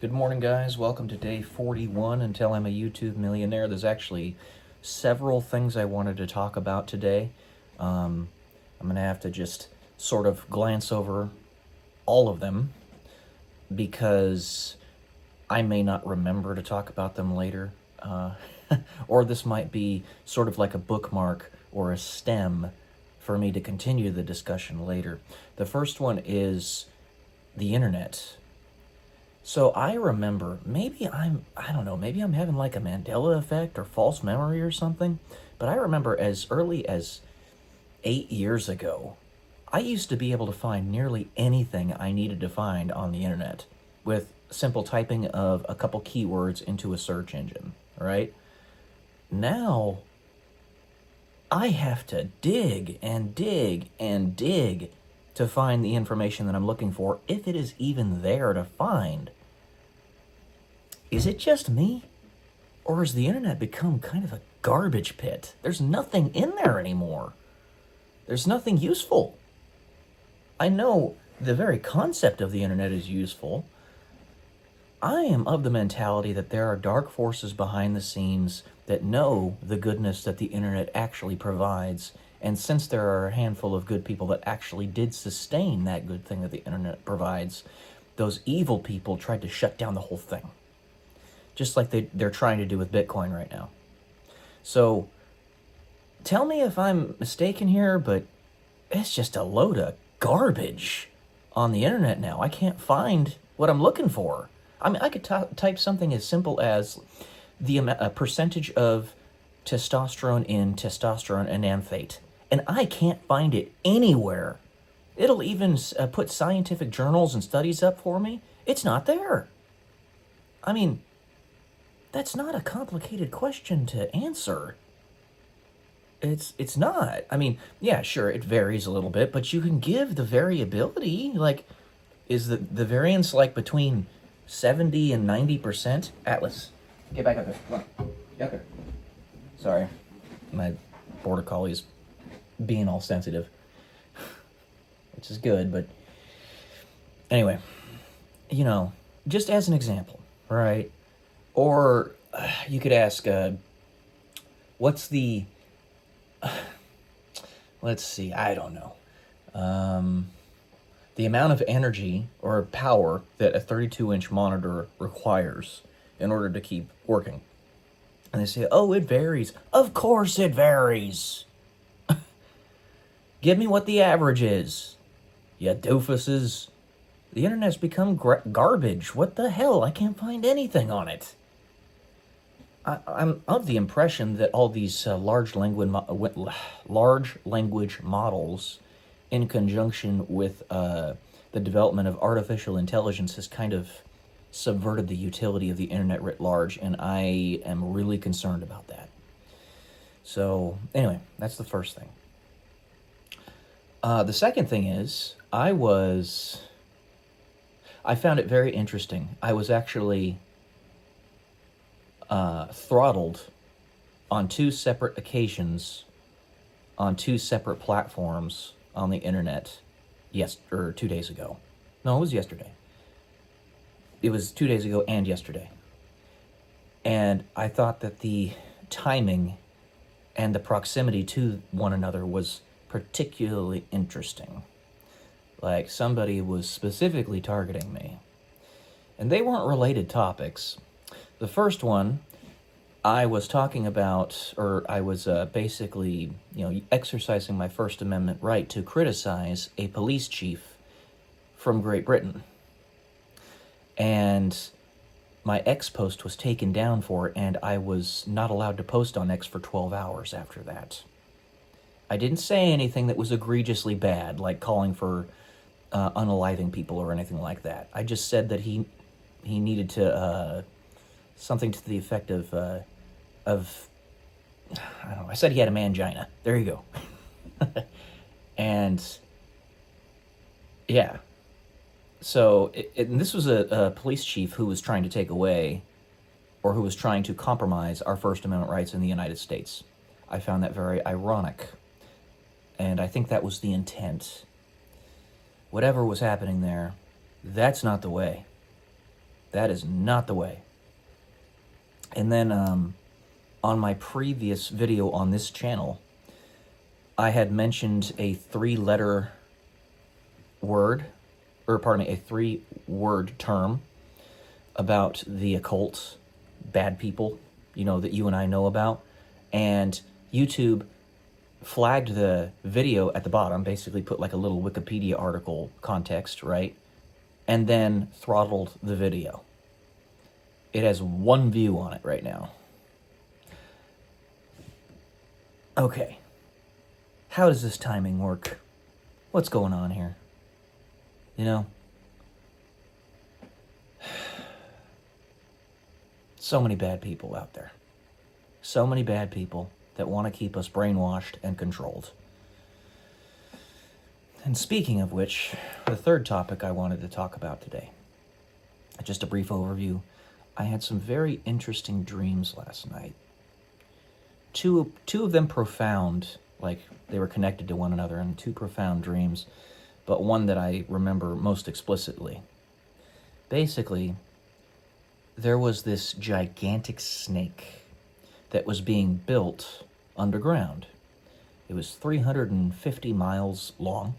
Good morning, guys. Welcome to day 41 until I'm a YouTube millionaire. There's actually several things I wanted to talk about today. I'm going to have to just sort of glance over all of them because I may not remember to talk about them later. Or this might be sort of like a bookmark or a stem for me to continue the discussion later. The first one is the internet. So I remember, I don't know, maybe I'm having like a Mandela effect or false memory or something, but I remember as early as 8 years ago, I used to be able to find nearly anything I needed to find on the internet with simple typing of a couple keywords into a search engine, right? Now, I have to dig and dig and dig to find the information that I'm looking for, if it is even there to find. Is it just me? Or has the internet become kind of a garbage pit? There's nothing in there anymore. There's nothing useful. I know the very concept of the internet is useful. I am of the mentality that there are dark forces behind the scenes that know the goodness that the internet actually provides, and since there are a handful of good people that actually did sustain that good thing that the internet provides, those evil people tried to shut down the whole thing. Just like they're trying to do with Bitcoin right now. So, tell me if I'm mistaken here, but it's just a load of garbage on the internet now. I can't find what I'm looking for. I mean, I could type something as simple as the percentage of testosterone in testosterone enanthate, and I can't find it anywhere. It'll even put scientific journals and studies up for me. It's not there. I mean, that's not a complicated question to answer. It's not. I mean, yeah, sure, it varies a little bit, but you can give the variability. Like, is the variance like between 70 and 90%? Atlas, get back up there. Come on. Get up there. Sorry. My border collie's being all sensitive. Which is good, but anyway, just as an example, right? Or you could ask, what's the, let's see, I don't know. The amount of energy or power that a 32-inch monitor requires in order to keep working. And they say, oh, it varies. Of course it varies. Give me what the average is. You doofuses. The internet's become garbage. What the hell? I can't find anything on it. I'm of the impression that all these large language models, in conjunction with the development of artificial intelligence, has kind of subverted the utility of the internet writ large, and I am really concerned about that. So, anyway, that's the first thing. The second thing is, I found it very interesting. I was actually throttled on two separate occasions on two separate platforms on the internet 2 days ago. No, it was yesterday. It was 2 days ago and yesterday. And I thought that the timing and the proximity to one another was particularly interesting. Like, somebody was specifically targeting me. And they weren't related topics. The first one, I was talking about, or I was basically, exercising my First Amendment right to criticize a police chief from Great Britain. And my X post was taken down for it, and I was not allowed to post on X for 12 hours after that. I didn't say anything that was egregiously bad, like calling for unaliving people or anything like that. I just said that he needed to, something to the effect of, I don't know, I said he had a mangina. There you go. And, yeah. So, and this was a police chief who was trying to take away, or who was trying to compromise our First Amendment rights in the United States. I found that very ironic. And I think that was the intent. Whatever was happening there, that's not the way. That is not the way. And then on my previous video on this channel, I had mentioned a three-letter word, or pardon me, a three-word term about the occult, bad people, you know, that you and I know about. And YouTube flagged the video at the bottom, basically put like a little Wikipedia article context, right? And then throttled the video. It has 1 view on it right now. Okay. How does this timing work? What's going on here? You know? So many bad people out there. So many bad people that want to keep us brainwashed and controlled. And speaking of which, the third topic I wanted to talk about today. Just a brief overview. I had some very interesting dreams last night. Two of them profound, like they were connected to one another, and 2 profound dreams, but one that I remember most explicitly. Basically, there was this gigantic snake that was being built underground. It was 350 miles long,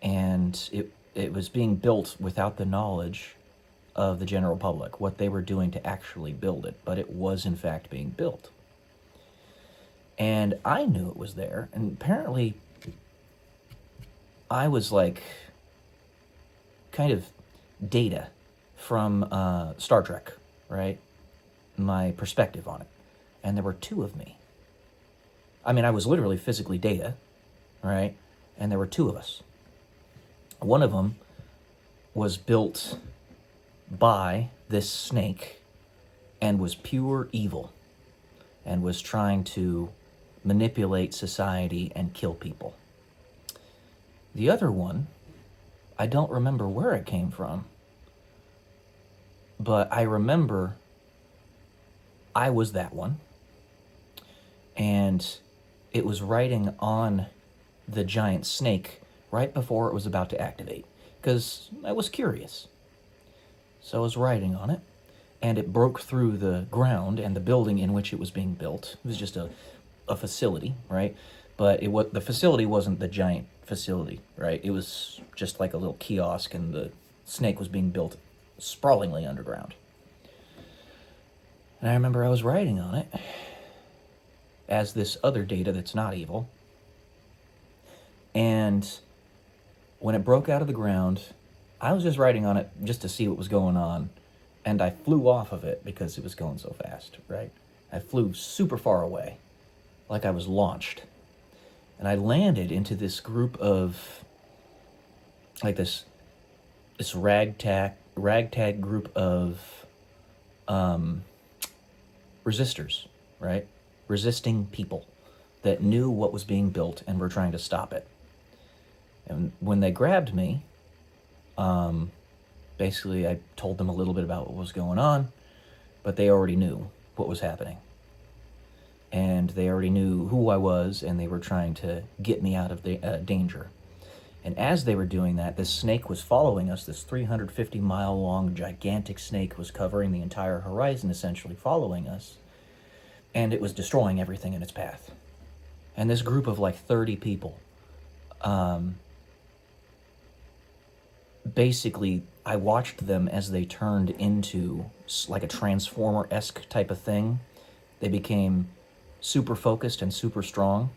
and it was being built without the knowledge of the general public, what they were doing to actually build it, but it was in fact being built. And I knew it was there, and apparently I was like kind of Data from Star Trek, right? My perspective on it. And there were 2 of me. I mean, I was literally physically Data, right? And there were 2 of us. One of them was built by this snake and was pure evil and was trying to manipulate society and kill people. The other one, I don't remember where it came from, but I remember I was that one, and it was riding on the giant snake right before it was about to activate, because I was curious. So I was riding on it, and it broke through the ground and the building in which it was being built. It was just a facility, right? But the facility wasn't the giant facility, right? It was just like a little kiosk, and the snake was being built sprawlingly underground. And I remember I was riding on it as this other Data that's not evil. And when it broke out of the ground, I was just riding on it just to see what was going on. And I flew off of it because it was going so fast, right? I flew super far away, like I was launched. And I landed into this group of, like this ragtag group of resistors, right? Resisting people that knew what was being built and were trying to stop it. And when they grabbed me, basically I told them a little bit about what was going on, but they already knew what was happening. And they already knew who I was, and they were trying to get me out of the danger. And as they were doing that, this snake was following us. This 350-mile-long gigantic snake was covering the entire horizon, essentially following us. And it was destroying everything in its path. And this group of like 30 people, basically, I watched them as they turned into like a Transformer-esque type of thing. They became super focused and super strong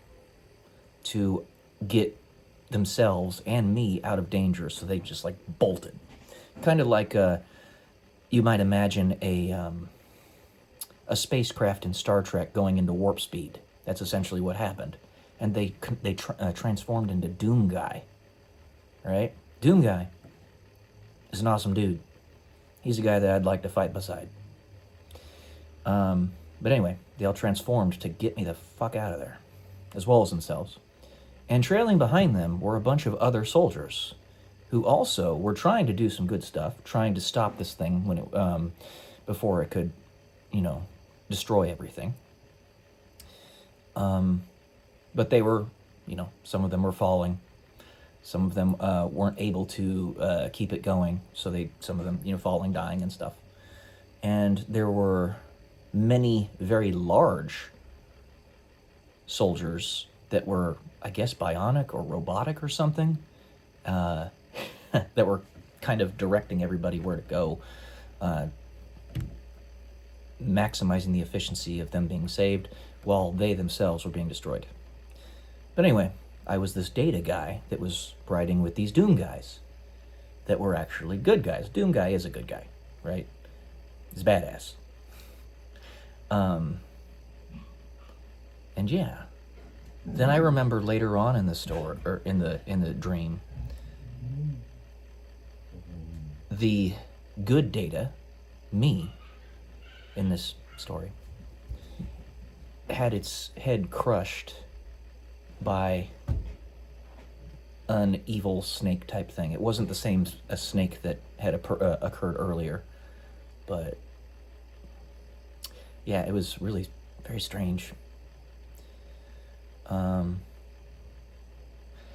to get themselves and me out of danger, so they just like bolted. Kind of like you might imagine a spacecraft in Star Trek going into warp speed. That's essentially what happened. And they transformed into Doom Guy, right? Doom Guy is an awesome dude. He's a guy that I'd like to fight beside. But anyway, they all transformed to get me the fuck out of there, as well as themselves. And trailing behind them were a bunch of other soldiers who also were trying to do some good stuff, trying to stop this thing when it, before it could, destroy everything. But they were, some of them were falling. Some of them weren't able to keep it going, so some of them, falling, dying, and stuff. And there were many very large soldiers that were, I guess, bionic or robotic or something, that were kind of directing everybody where to go, maximizing the efficiency of them being saved while they themselves were being destroyed. But anyway, I was this data guy that was riding with these Doom guys that were actually good guys. Doom guy is a good guy, right? He's badass. And yeah, then I remember later on in the story, or in the dream, the good data, me, in this story, had its head crushed by an evil snake type thing. It wasn't the same a snake that had occurred earlier, but yeah, it was really very strange.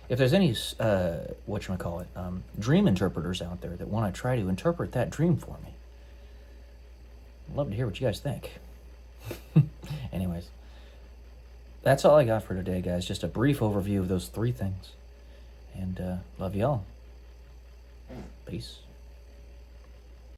If there's any dream interpreters out there that want to try to interpret that dream for me, I'd love to hear what you guys think. Anyways, that's all I got for today, guys. Just a brief overview of those 3 things. And love y'all. Peace.